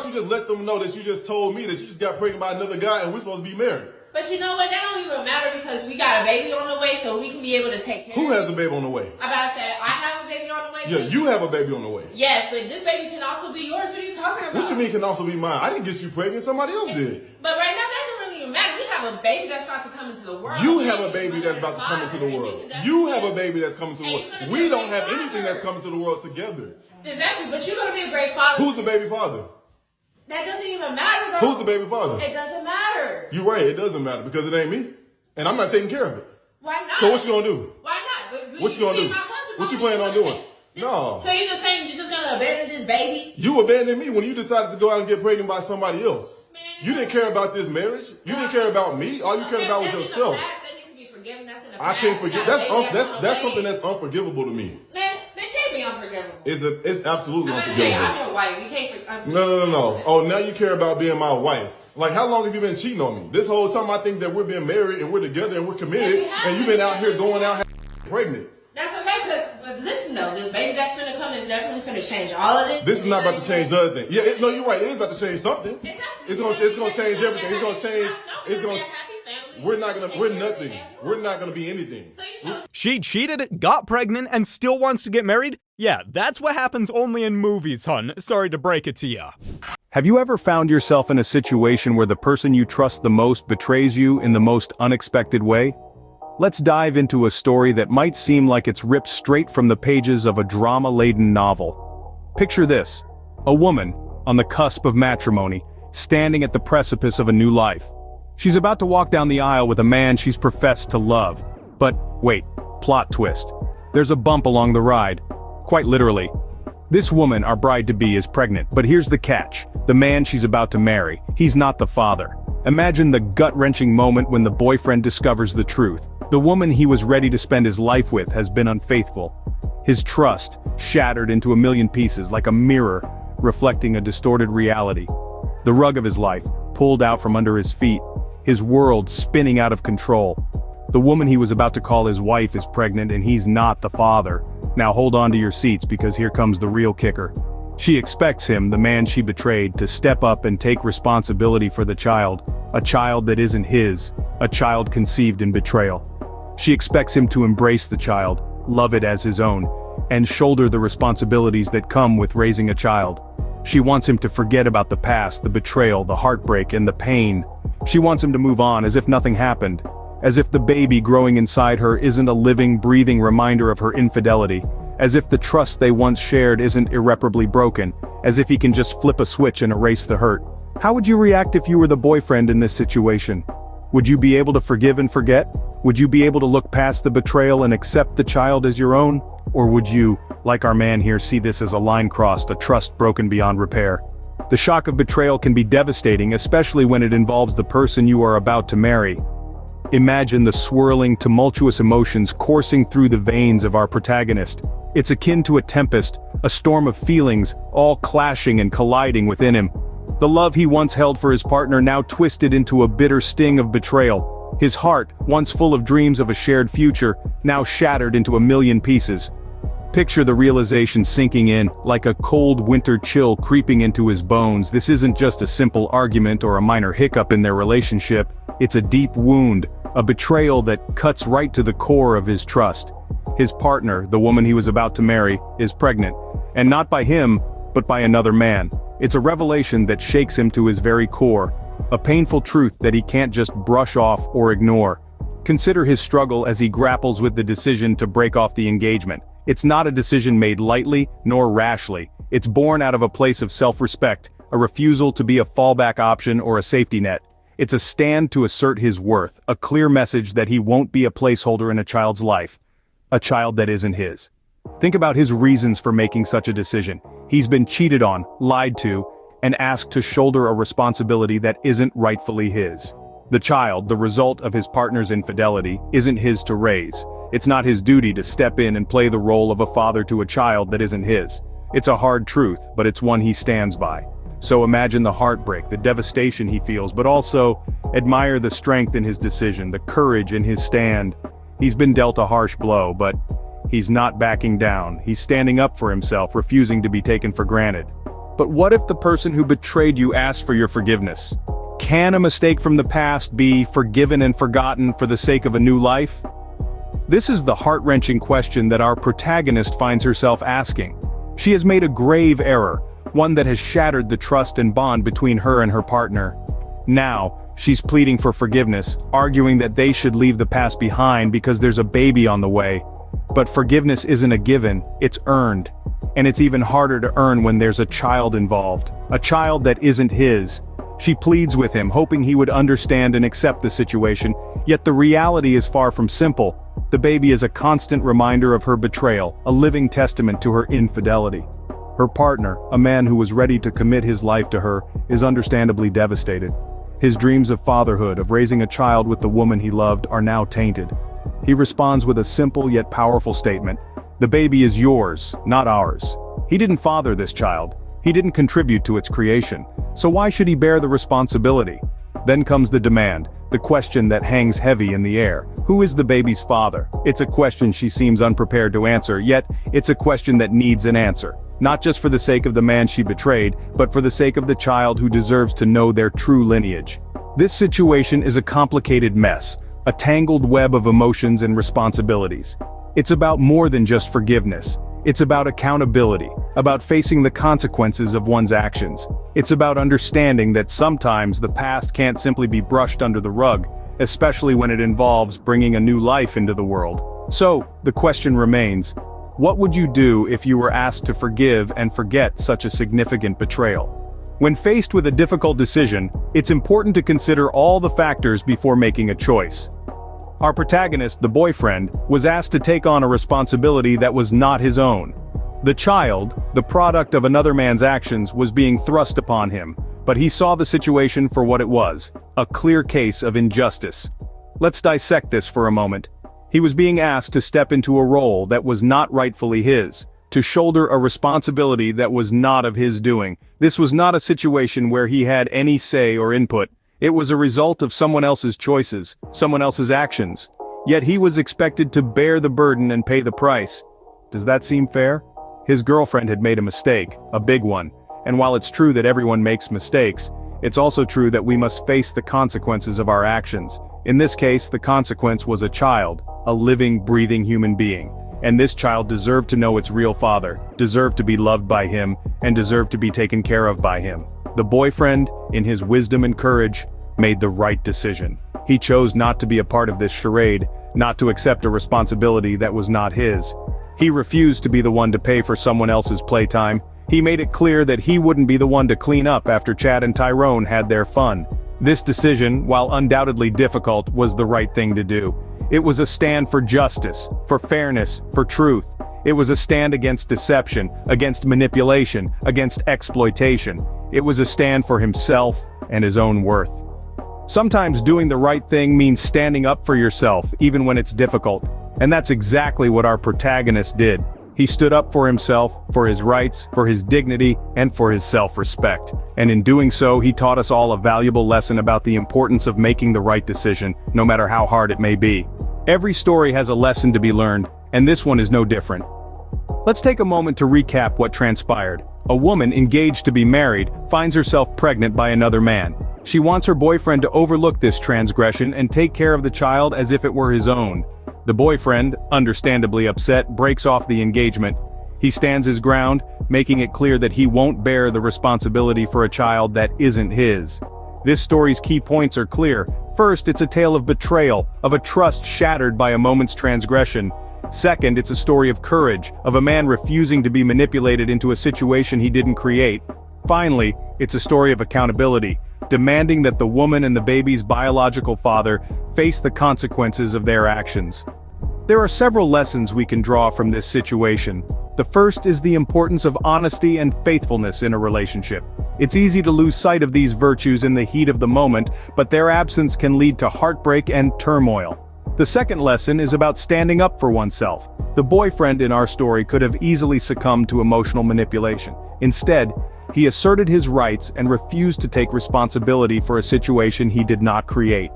don't you just let them know that you just told me that you just got pregnant by another guy and we're supposed to be married? But you know what? That don't even matter because we got a baby on the way, so we can be able to take care Who of it. has a baby on the way? I'm about to say, I have a baby on the way. Yeah, you have a baby on the way. Yes, but this baby can also be yours. What are you talking about? What you mean can also be mine? I didn't get you pregnant, somebody else did. But right now, that doesn't really even matter. We have a baby that's about to come into the world. You have a baby that's about to come into the world. You have a baby that's coming to the world. We don't have anything that's coming to the world together. Exactly, but you're going to be a great father. Who's the baby father? That doesn't even matter, though. Who's the baby father? It doesn't matter. You're right, it doesn't matter because it ain't me. And I'm not taking care of it. Why not? So what you gonna do? Why not? What you gonna do? What you planning on doing? No. So you're just saying you're just gonna abandon this baby? You abandoned me when you decided to go out and get pregnant by somebody else. Man, you didn't care about this marriage. You didn't care about me. All you cared about was yourself. That needs to be forgiven. That's in the I past. can't forgive. That's something that's unforgivable to me. Man, they can't be unforgivable. It's absolutely unforgivable. I'm your wife. You can't forgive. No. Oh, now you care about being my wife. Like, how long have you been cheating on me? This whole time I think that we're being married and we're together and we're committed, and you've been out here going out pregnant. That's okay, but listen though, this baby that's finna come is definitely finna change all of this. This is not about to change the other thing. Yeah, no, you're right. It is about to change something. Exactly. It's gonna change everything. It's gonna change. It's gonna. We're nothing. We're not gonna be anything. She cheated, got pregnant, and still wants to get married? Yeah, that's what happens only in movies, hun. Sorry to break it to ya. Have you ever found yourself in a situation where the person you trust the most betrays you in the most unexpected way? Let's dive into a story that might seem like it's ripped straight from the pages of a drama-laden novel. Picture this: a woman, on the cusp of matrimony, standing at the precipice of a new life. She's about to walk down the aisle with a man she's professed to love. But, wait, plot twist. There's a bump along the ride. Quite literally. This woman, our bride-to-be, is pregnant, but here's the catch. The man she's about to marry, he's not the father. Imagine the gut-wrenching moment when the boyfriend discovers the truth. The woman he was ready to spend his life with has been unfaithful. His trust, shattered into a million pieces like a mirror, reflecting a distorted reality. The rug of his life, pulled out from under his feet, his world spinning out of control. The woman he was about to call his wife is pregnant and he's not the father. Now hold on to your seats because here comes the real kicker. She expects him, the man she betrayed, to step up and take responsibility for the child, a child that isn't his, a child conceived in betrayal. She expects him to embrace the child, love it as his own, and shoulder the responsibilities that come with raising a child. She wants him to forget about the past, the betrayal, the heartbreak, and the pain. She wants him to move on as if nothing happened, as if the baby growing inside her isn't a living, breathing reminder of her infidelity, as if the trust they once shared isn't irreparably broken, as if he can just flip a switch and erase the hurt. How would you react if you were the boyfriend in this situation? Would you be able to forgive and forget? Would you be able to look past the betrayal and accept the child as your own? Or would you, like our man here, see this as a line crossed, a trust broken beyond repair? The shock of betrayal can be devastating, especially when it involves the person you are about to marry. Imagine the swirling, tumultuous emotions coursing through the veins of our protagonist. It's akin to a tempest, a storm of feelings, all clashing and colliding within him. The love he once held for his partner now twisted into a bitter sting of betrayal. His heart, once full of dreams of a shared future, now shattered into a million pieces. Picture the realization sinking in, like a cold winter chill creeping into his bones. This isn't just a simple argument or a minor hiccup in their relationship. It's a deep wound, a betrayal that cuts right to the core of his trust. His partner, the woman he was about to marry, is pregnant. And not by him, but by another man. It's a revelation that shakes him to his very core. A painful truth that he can't just brush off or ignore. Consider his struggle as he grapples with the decision to break off the engagement. It's not a decision made lightly, nor rashly. It's born out of a place of self-respect, a refusal to be a fallback option or a safety net. It's a stand to assert his worth, a clear message that he won't be a placeholder in a child's life. A child that isn't his. Think about his reasons for making such a decision. He's been cheated on, lied to, and asked to shoulder a responsibility that isn't rightfully his. The child, the result of his partner's infidelity, isn't his to raise. It's not his duty to step in and play the role of a father to a child that isn't his. It's a hard truth, but it's one he stands by. So imagine the heartbreak, the devastation he feels, but also admire the strength in his decision, the courage in his stand. He's been dealt a harsh blow, but he's not backing down. He's standing up for himself, refusing to be taken for granted. But what if the person who betrayed you asked for your forgiveness? Can a mistake from the past be forgiven and forgotten for the sake of a new life? This is the heart-wrenching question that our protagonist finds herself asking. She has made a grave error, one that has shattered the trust and bond between her and her partner. Now, she's pleading for forgiveness, arguing that they should leave the past behind because there's a baby on the way. But forgiveness isn't a given, it's earned. And it's even harder to earn when there's a child involved, a child that isn't his. She pleads with him, hoping he would understand and accept the situation, yet the reality is far from simple. The baby is a constant reminder of her betrayal, a living testament to her infidelity. Her partner, a man who was ready to commit his life to her, is understandably devastated. His dreams of fatherhood, of raising a child with the woman he loved, are now tainted. He responds with a simple yet powerful statement: "The baby is yours, not ours." He didn't father this child. He didn't contribute to its creation. So why should he bear the responsibility? Then comes the demand, the question that hangs heavy in the air. Who is the baby's father? It's a question she seems unprepared to answer, yet it's a question that needs an answer. Not just for the sake of the man she betrayed, but for the sake of the child who deserves to know their true lineage. This situation is a complicated mess, a tangled web of emotions and responsibilities. It's about more than just forgiveness. It's about accountability, about facing the consequences of one's actions. It's about understanding that sometimes the past can't simply be brushed under the rug, especially when it involves bringing a new life into the world. So, the question remains, what would you do if you were asked to forgive and forget such a significant betrayal? When faced with a difficult decision, it's important to consider all the factors before making a choice. Our protagonist, the boyfriend, was asked to take on a responsibility that was not his own. The child, the product of another man's actions, was being thrust upon him, but he saw the situation for what it was, a clear case of injustice. Let's dissect this for a moment. He was being asked to step into a role that was not rightfully his, to shoulder a responsibility that was not of his doing. This was not a situation where he had any say or input. It was a result of someone else's choices, someone else's actions. Yet he was expected to bear the burden and pay the price. Does that seem fair? His girlfriend had made a mistake, a big one. And while it's true that everyone makes mistakes, it's also true that we must face the consequences of our actions. In this case, the consequence was a child, a living, breathing human being. And this child deserved to know its real father, deserved to be loved by him, and deserved to be taken care of by him. The boyfriend, in his wisdom and courage, made the right decision. He chose not to be a part of this charade, not to accept a responsibility that was not his. He refused to be the one to pay for someone else's playtime. He made it clear that he wouldn't be the one to clean up after Chad and Tyrone had their fun. This decision, while undoubtedly difficult, was the right thing to do. It was a stand for justice, for fairness, for truth. It was a stand against deception, against manipulation, against exploitation. It was a stand for himself and his own worth. Sometimes doing the right thing means standing up for yourself, even when it's difficult. And that's exactly what our protagonist did. He stood up for himself, for his rights, for his dignity, and for his self-respect. And in doing so, he taught us all a valuable lesson about the importance of making the right decision, no matter how hard it may be. Every story has a lesson to be learned, and this one is no different. Let's take a moment to recap what transpired. A woman engaged to be married finds herself pregnant by another man. She wants her boyfriend to overlook this transgression and take care of the child as if it were his own. The boyfriend, understandably upset, breaks off the engagement. He stands his ground, making it clear that he won't bear the responsibility for a child that isn't his. This story's key points are clear. First, it's a tale of betrayal, of a trust shattered by a moment's transgression. Second, it's a story of courage, of a man refusing to be manipulated into a situation he didn't create. Finally, it's a story of accountability, demanding that the woman and the baby's biological father face the consequences of their actions. There are several lessons we can draw from this situation. The first is the importance of honesty and faithfulness in a relationship. It's easy to lose sight of these virtues in the heat of the moment, but their absence can lead to heartbreak and turmoil. The second lesson is about standing up for oneself. The boyfriend in our story could have easily succumbed to emotional manipulation. Instead, he asserted his rights and refused to take responsibility for a situation he did not create.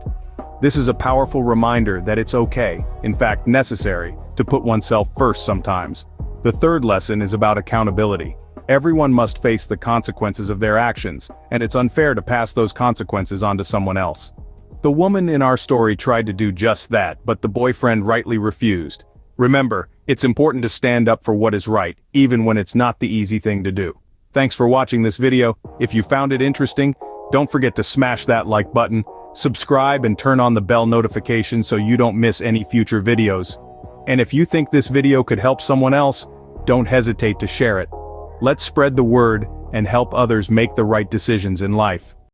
This is a powerful reminder that it's okay, in fact necessary, to put oneself first sometimes. The third lesson is about accountability. Everyone must face the consequences of their actions, and it's unfair to pass those consequences on to someone else. The woman in our story tried to do just that, but the boyfriend rightly refused. Remember, it's important to stand up for what is right, even when it's not the easy thing to do. Thanks for watching this video. If you found it interesting, don't forget to smash that like button, subscribe and turn on the bell notification so you don't miss any future videos. And if you think this video could help someone else, don't hesitate to share it. Let's spread the word and help others make the right decisions in life.